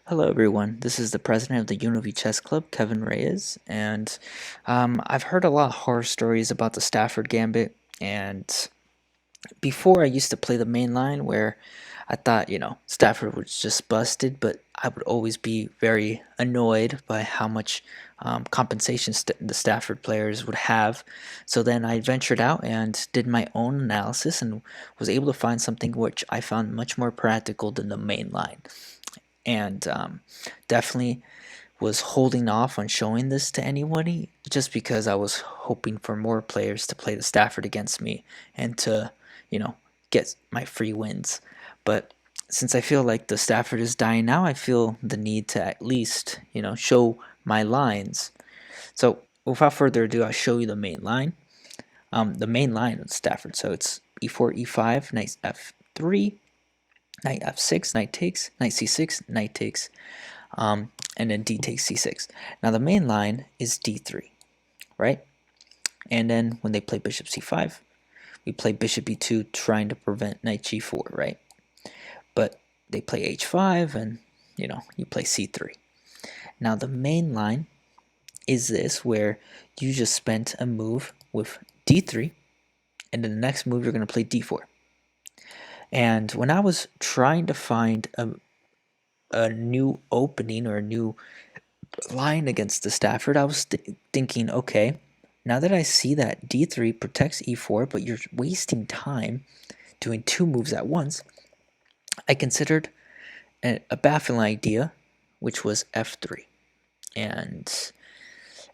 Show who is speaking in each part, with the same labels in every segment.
Speaker 1: Hello, everyone. This is the president of the Unity Chess Club, Kevin Reyes, and I've heard a lot of horror stories about the Stafford Gambit. And before, I used to play the main line where I thought, Stafford was just busted, but I would always be very annoyed by how much compensation the Stafford players would have. So then I ventured out and did my own analysis and was able to find something which I found much more practical than the main line. And definitely was holding off on showing this to anybody just because I was hoping for more players to play the Stafford against me and to, get my free wins. But since I feel like the Stafford is dying now, I feel the need to at least, show my lines. So without further ado, I'll show you the main line. The main line of Stafford. So it's e4, e5, knight f3, knight f6, knight takes, knight c6, knight takes, and then d takes c6. Now the main line is d3, right? And then when they play bishop c5, we play bishop e2 trying to prevent knight g4, right? But they play h5 and, you play c3. Now the main line is this where you just spent a move with d3 and then the next move you're going to play d4. And when I was trying to find a new opening or a new line against the Stafford, I was thinking, okay, now that I see that d3 protects e4, but you're wasting time doing two moves at once, I considered a baffling idea, which was f3. And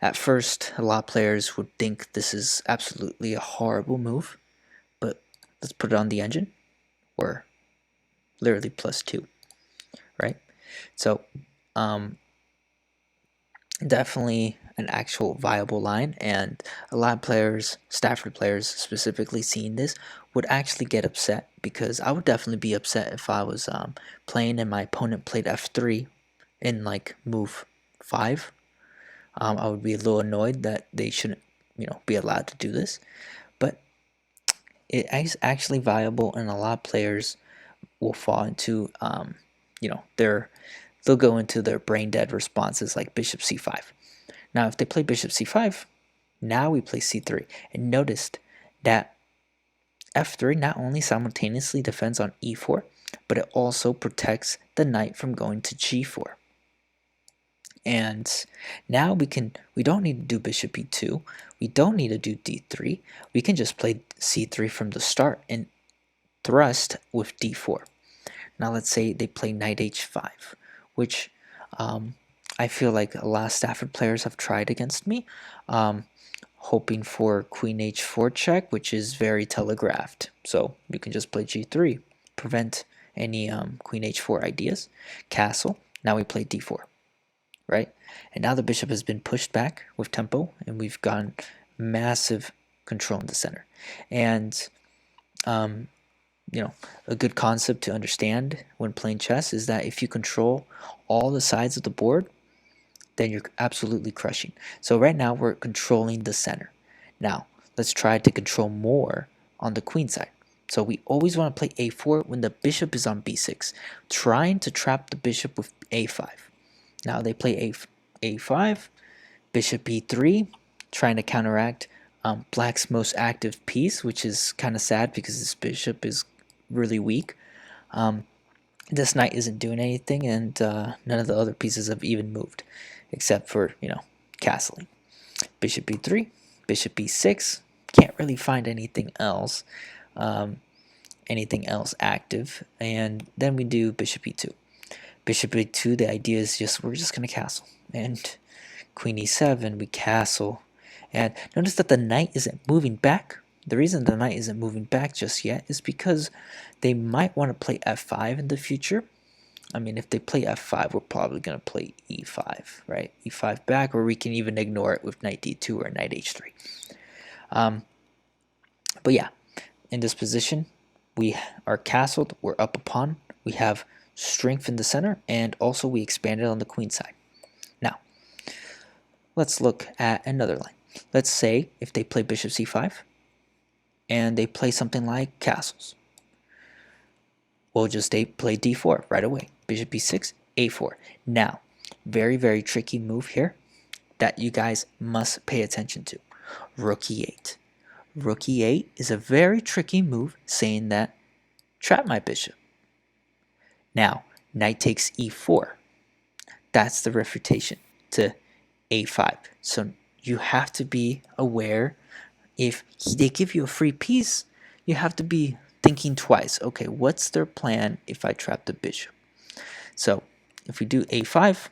Speaker 1: at first, a lot of players would think this is absolutely a horrible move, but let's put it on the engine. We're literally +2, right? So, definitely an actual viable line, and a lot of players, Stafford players specifically seeing this, would actually get upset, because I would definitely be upset if I was playing and my opponent played f3 in like move 5. I would be a little annoyed that they shouldn't, be allowed to do this, but it is actually viable, and a lot of players will fall into, they'll go into their brain dead responses like bishop c5. Now, if they play bishop c5, now we play c3, and noticed that f3 not only simultaneously defends on e4, but it also protects the knight from going to g4. And now we don't need to do bishop e2, we don't need to do d3, we can just play c3 from the start and thrust with d4. Now let's say they play knight h5, which I feel like a lot of Stafford players have tried against me, hoping for queen h4 check, which is very telegraphed. So you can just play g3, prevent any queen h4 ideas, castle. Now we play d4, right? And now the bishop has been pushed back with tempo, and we've gotten massive control in the center. And a good concept to understand when playing chess is that if you control all the sides of the board, then you're absolutely crushing. So right now we're controlling the center. Now let's try to control more on the queen side. So we always want to play a4 when the bishop is on b6, trying to trap the bishop with a5. Now they play a5, bishop e3, trying to counteract black's most active piece, which is kind of sad because this bishop is really weak. This knight isn't doing anything, and none of the other pieces have even moved, except for, castling. Bishop e3, bishop e6, can't really find anything else active, and then we do bishop e2. Bishop e2, the idea is we're just going to castle, and queen e7, we castle, and notice that the knight isn't moving back. The reason the knight isn't moving back just yet is because they might want to play f5 in the future. I mean, if they play f5, we're probably going to play e5, right? e5 back, or we can even ignore it with knight d2 or knight h3. But yeah, in this position, we are castled, we're up a pawn, we have strength in the center, and also we expanded on the queen side. Now, let's look at another line. Let's say if they play bishop c5, and they play something like castles. We'll just play d4 right away. Bishop e6, a4. Now, very, very tricky move here that you guys must pay attention to. Rook e8. Rook e8 is a very tricky move saying that trap my bishop. Now, knight takes e4. That's the refutation to a5. So you have to be aware if they give you a free piece, you have to be thinking twice. Okay, what's their plan if I trap the bishop? So if we do a5,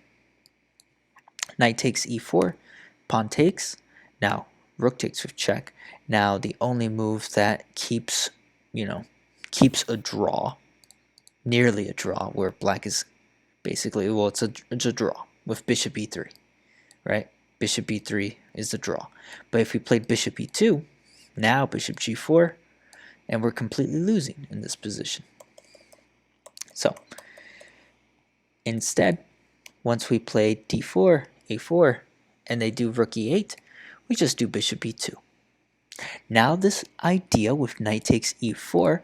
Speaker 1: knight takes e4, pawn takes. Now rook takes with check. Now the only move that keeps a draw, nearly a draw, where black is basically, well, it's a draw with bishop e3, right? Bishop e3 is the draw. But if we played bishop e2, now bishop g4, and we're completely losing in this position. So instead, once we play d4, a4, and they do rook e8, we just do bishop e2. Now this idea with knight takes e4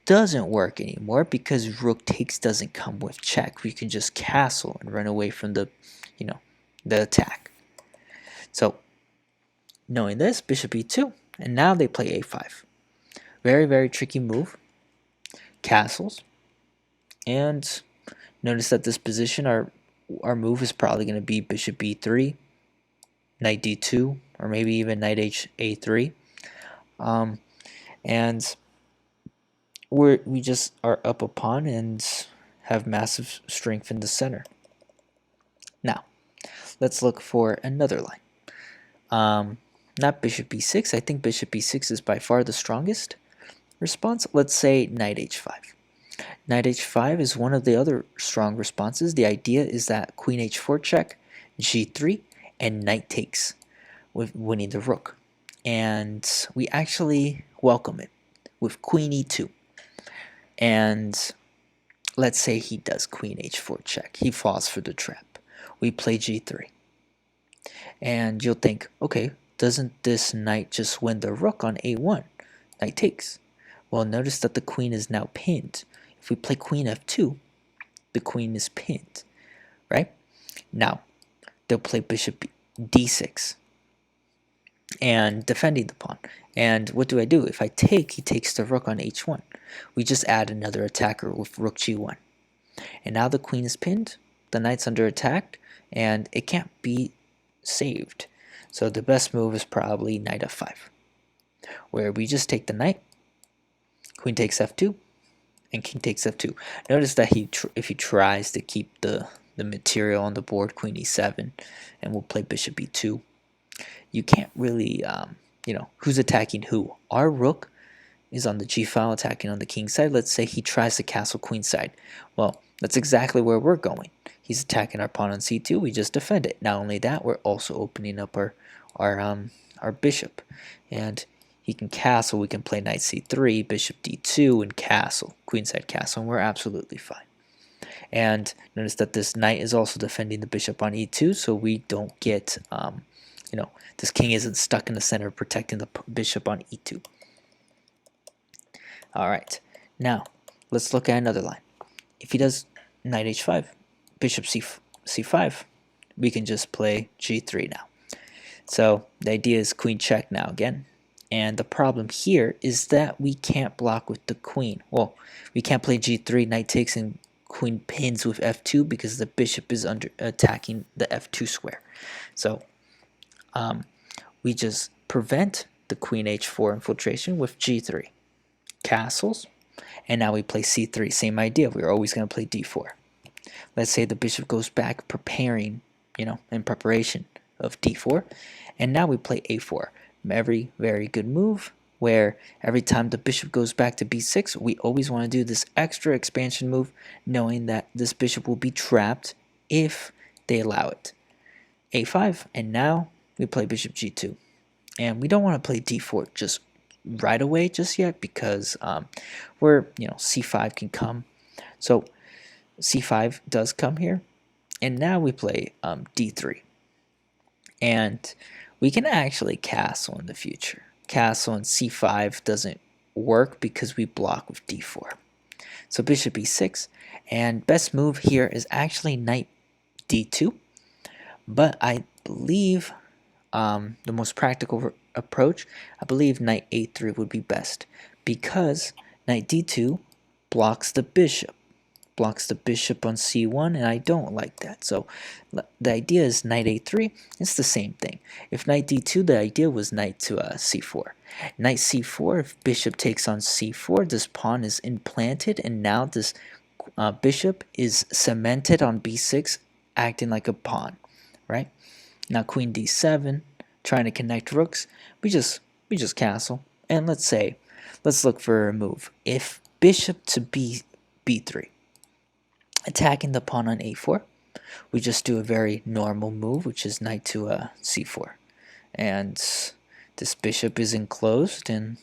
Speaker 1: doesn't work anymore because rook takes doesn't come with check. We can just castle and run away from the attack. So knowing this, bishop e2, and now they play a5. Very, very tricky move. Castles. And notice that this position, our move is probably going to be bishop e3, knight d2, or maybe even knight a3. And we just are up a pawn and have massive strength in the center. Now, let's look for another line. Not bishop e6. I think bishop e6 is by far the strongest response. Let's say knight h5. Knight h5 is one of the other strong responses. The idea is that queen h4 check, g3, and knight takes, with winning the rook. And we actually welcome it with queen e2. And let's say he does queen h4 check. He falls for the trap. We play g3. And you'll think, okay, doesn't this knight just win the rook on a1? Knight takes. Well, notice that the queen is now pinned. If we play queen f2, the queen is pinned, right? Now, they'll play bishop d6 and defending the pawn. And what do I do? If I take, he takes the rook on h1. We just add another attacker with rook g1. And now the queen is pinned, the knight's under attack, and it can't be saved. So the best move is probably knight f5, where we just take the knight, queen takes f2, and king takes f2. Notice that if he tries to keep the material on the board, queen e7, and we'll play bishop e2, you can't really, who's attacking who? Our rook is on the g file attacking on the king side. Let's say he tries to castle queen side. Well, that's exactly where we're going. He's attacking our pawn on c2. We just defend it. Not only that, we're also opening up our bishop, and he can castle. We can play knight c3, bishop d2, and castle, queenside castle, and we're absolutely fine. And notice that this knight is also defending the bishop on e2, so we don't get, this king isn't stuck in the center protecting the bishop on e2. All right, now let's look at another line. If he does knight h5, bishop c5, we can just play g3 now. So the idea is queen check now again. And the problem here is that we can't block with the queen. Well, we can't play g3, knight takes, and queen pins with f2 because the bishop is under attacking the f2 square. So we just prevent the queen h4 infiltration with g3. Castles, and now we play c3. Same idea. We're always going to play d4. Let's say the bishop goes back preparing, in preparation of d4, and now we play a4. Very, very good move, where every time the bishop goes back to b6, we always want to do this extra expansion move, knowing that this bishop will be trapped if they allow it. a5, and now we play bishop g2. And we don't want to play d4 just right away just yet because c5 can come. So c5 does come here, and now we play d3. And we can actually castle in the future. Castle and c5 doesn't work because we block with d4. So bishop e6, and best move here is actually knight d2, but I believe the most practical approach, I believe knight a3 would be best, because knight d2 blocks the bishop on c1, and I don't like that. So the idea is knight a3. It's the same thing. If knight d2, the idea was knight to c4. Knight c4, if bishop takes on c4, this pawn is implanted, and now this bishop is cemented on b6, acting like a pawn, right? Now queen d7, trying to connect rooks. We just castle, and let's look for a move. If bishop to b3, attacking the pawn on a4, we just do a very normal move, which is knight to c4, and this bishop is enclosed, and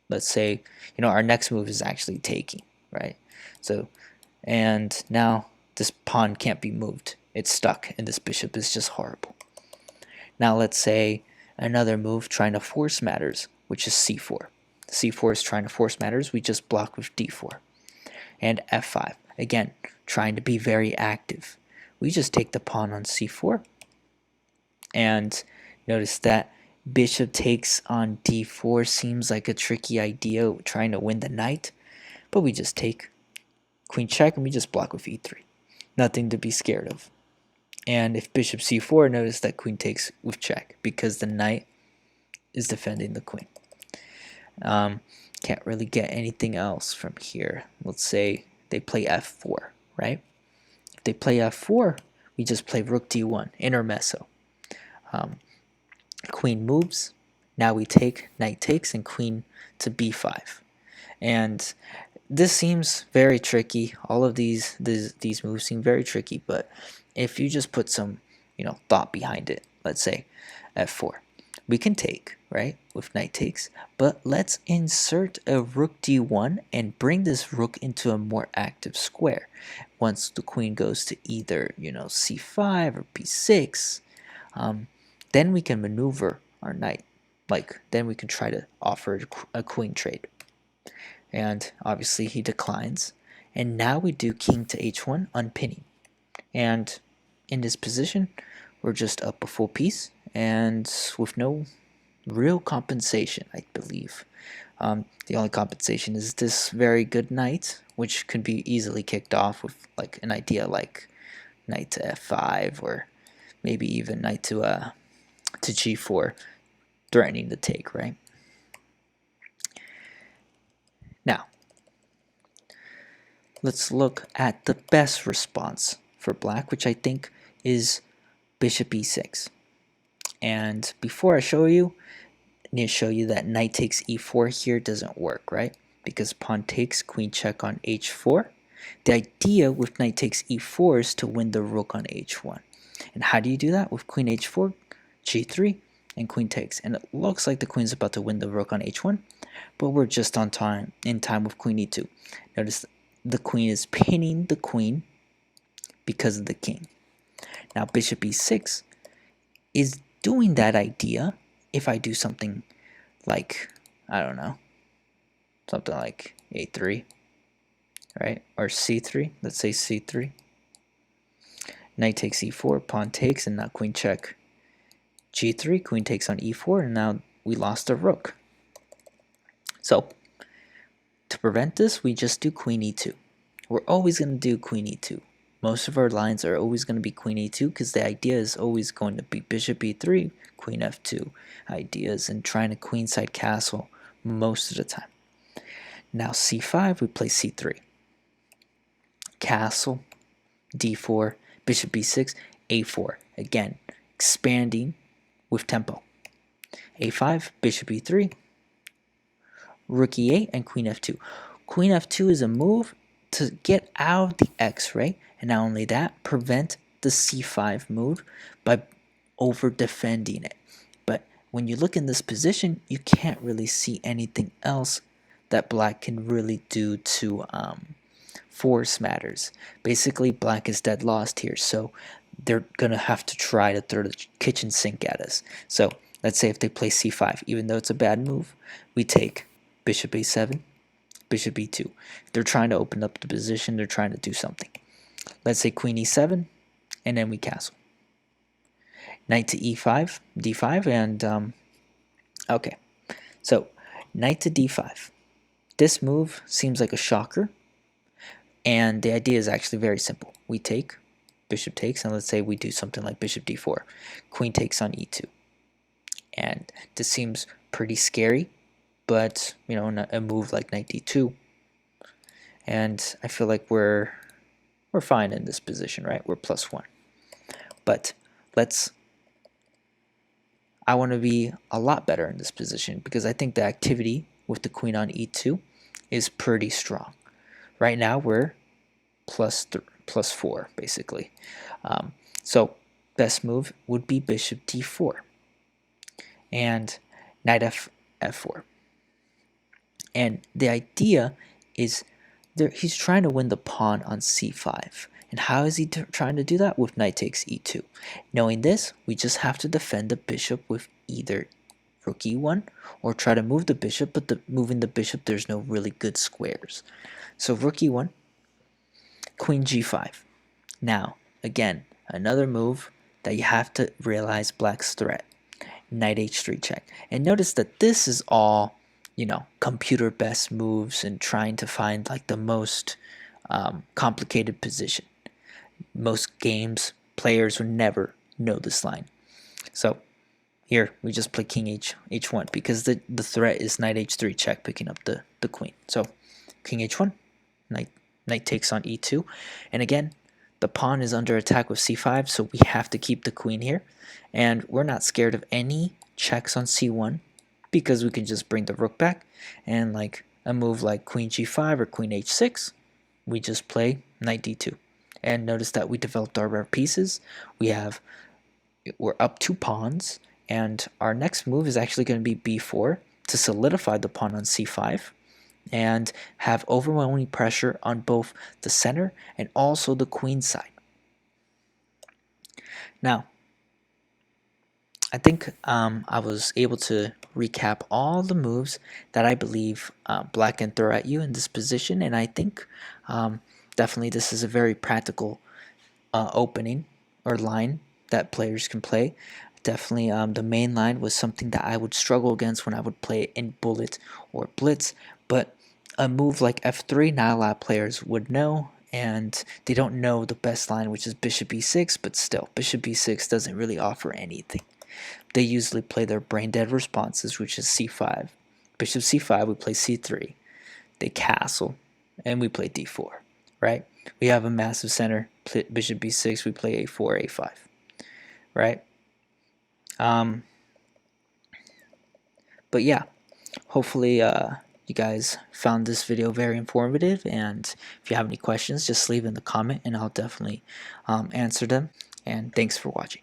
Speaker 1: let's say our next move is actually taking, right? So, and now this pawn can't be moved, it's stuck, and this bishop is just horrible. Now let's say another move trying to force matters, which is c4. c4 is trying to force matters, we just block with d4. And f5, again, trying to be very active. We just take the pawn on c4, and notice that bishop takes on d4 seems like a tricky idea, trying to win the knight, but we just take queen check, and we just block with e3. Nothing to be scared of. And if bishop c4, notice that queen takes with check, because the knight is defending the queen. Can't really get anything else from here. Let's say they play f4, right? If they play f4, we just play rook d1, intermezzo. Queen moves, now we take, knight takes, and queen to b5. And this seems very tricky. All of these moves seem very tricky, but if you just put some thought behind it, let's say f4, we can take, right, with knight takes, but let's insert a rook d1 and bring this rook into a more active square. Once the queen goes to either c5 or b6, then we can maneuver our knight. Then we can try to offer a queen trade. And obviously he declines, and now we do king to h1, unpinning. And in this position, we're just up a full piece, and with no real compensation, I believe. The only compensation is this very good knight, which could be easily kicked off with an idea like knight to f5, or maybe even knight to g4, threatening the take, right? Now, let's look at the best response for black, which I think is bishop e6. And before I show you, I need to show you that knight takes e4 here doesn't work, right? Because pawn takes, queen check on h4. The idea with knight takes e4 is to win the rook on h1. And how do you do that? With queen h4, g3, and queen takes. And it looks like the queen's about to win the rook on h1, but we're just in time with queen e2. Notice the queen is pinning the queen because of the king. Now bishop e6 is doing that idea if I do something like, I don't know, something like a3, right? Or c3, let's say c3. Knight takes e4, pawn takes, and now queen check g3, queen takes on e4, and now we lost a rook. So, to prevent this, we just do queen e2. We're always going to do queen e2. Most of our lines are always going to be queen e2, because the idea is always going to be bishop e3, queen f2 ideas, and trying to queenside castle most of the time. Now c5, we play c3. Castle, d4, bishop b6, a4. Again, expanding with tempo. a5, bishop e3, rook e8, and queen f2. Queen f2 is a move to get out of the x, right? And not only that, prevent the c5 move by over defending it. But when you look in this position, you can't really see anything else that black can really do to force matters. Basically, black is dead lost here, so they're gonna have to try to throw the kitchen sink at us. So let's say if they play c5, even though it's a bad move, we take bishop a7, bishop e2. They're trying to open up the position. They're trying to do something. Let's say queen e7, and then we castle. Knight to e5, d5, and okay. So knight to d5. This move seems like a shocker, and the idea is actually very simple. We take, bishop takes, and let's say we do something like bishop d4. Queen takes on e2. And this seems pretty scary, but you know, a move like knight d2, and I feel like we're fine in this position, right? We're +1. But I want to be a lot better in this position because I think the activity with the queen on e2 is pretty strong. Right now we're +4 basically. So best move would be bishop d4 and knight f4. And the idea is he's trying to win the pawn on c5. And how is he trying to do that? With knight takes e2. Knowing this, we just have to defend the bishop with either rook e1 or try to move the bishop, but moving the bishop, there's no really good squares. So rook e1, queen g5. Now, again, another move that you have to realize black's threat. Knight h3 check. And notice that this is all, you know, computer best moves and trying to find like the most complicated position. Most games, players would never know this line. So here we just play king h1 because the threat is knight h3 check, picking up the queen. So king h1, knight takes on e2, and again the pawn is under attack with c5, so we have to keep the queen here, and we're not scared of any checks on c1 because we can just bring the rook back, and like a move like queen g5 or queen h6, we just play knight d2. And notice that we developed our rare pieces. We're up 2 pawns, and our next move is actually going to be b4 to solidify the pawn on c5 and have overwhelming pressure on both the center and also the queen side. Now, I think I was able to recap all the moves that I believe black can throw at you in this position, and I think definitely this is a very practical opening or line that players can play. Definitely the main line was something that I would struggle against when I would play it in bullet or blitz, but a move like f3 not a lot of players would know, and they don't know the best line, which is bishop e6, but still bishop e6 doesn't really offer anything. They usually play their brain dead responses, which is c5. Bishop c5, we play c3. They castle, and we play d4, right? We have a massive center, bishop b6, we play a4, a5, right? But yeah, hopefully you guys found this video very informative, and if you have any questions, just leave in the comment and I'll definitely answer them. And thanks for watching.